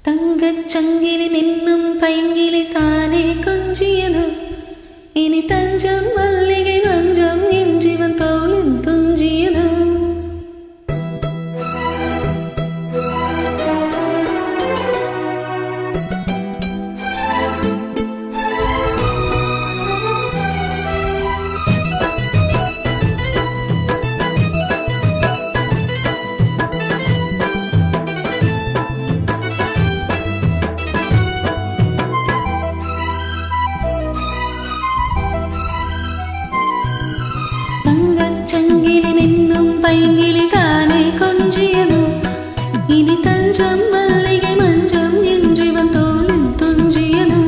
தங்கச் சங்கிலி நின்னும் பைங்கிலி தானே கொஞ்சியதோ இனி தஞ்சம் மல்லிகை மஞ்சம் என்றிவன் தோளில் துஞ்சியதோ சங்கிலி நின்னும் பைங்கிலி தானே கொஞ்சியதோ இனி தஞ்சம் மல்லிகை மஞ்சம் என்றிவன் தோளில் துஞ்சியதோ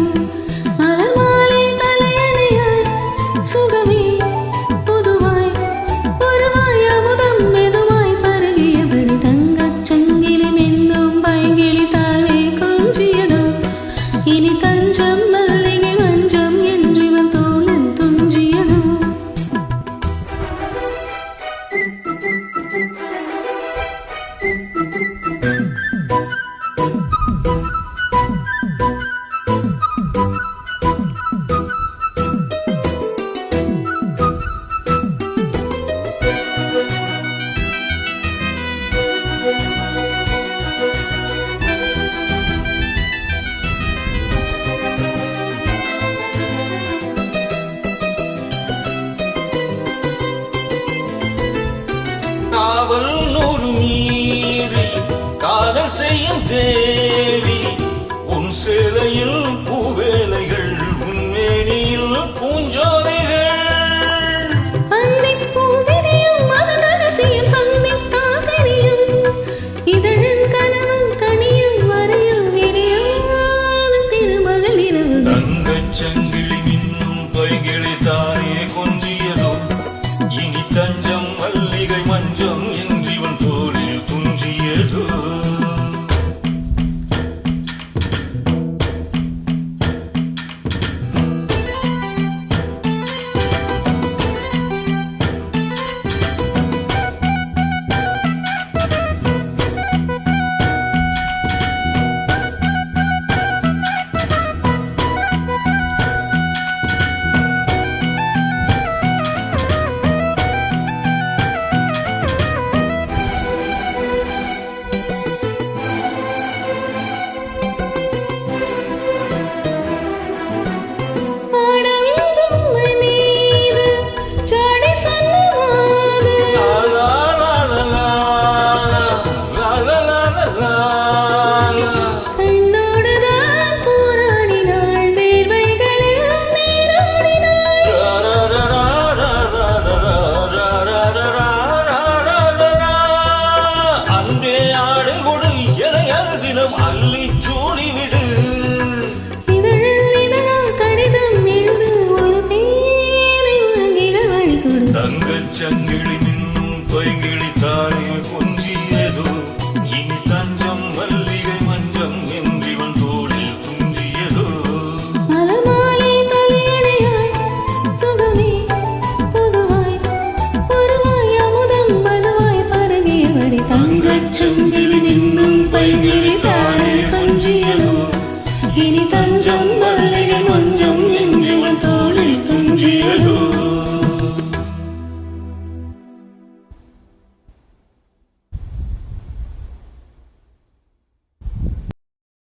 மலர் மாலை தலையணையாய் சுகமே புதுவாய் ஒருவாய் அமுதம் மெதுவாய் பருகியபடி தங்கச் சங்கிலி நின்னும் பைங்கிலி தானே கொஞ்சியதோ இனி தஞ்சம் மல்லிகை மஞ்சம் என்றிவன் தோளில் துஞ்சியதோ காவல் நூறு மீறி காதல் செய்யும் தேவி உன் சேலையில் பூவேலைகள் உன்மேனியில் பூஞ்சோலைகள் இதழின் கனவும் கனியும் வரையில் விரியாத திருமகள் இரவு தங்கச் சங்கிலி மின்னும் பைங்கிளி தானே கொஞ்சியதோ இனி தஞ்சம் மல்லிகை மஞ்சம் என்றிவன் தோளில் துஞ்சியதோ அள்ளி சூடிவிடு கடிதம் எழுது ஒரு பேரை உலகிட வழி கொடு தங்கச் சங்கிலி நின்னும் பைங்கிளி தானே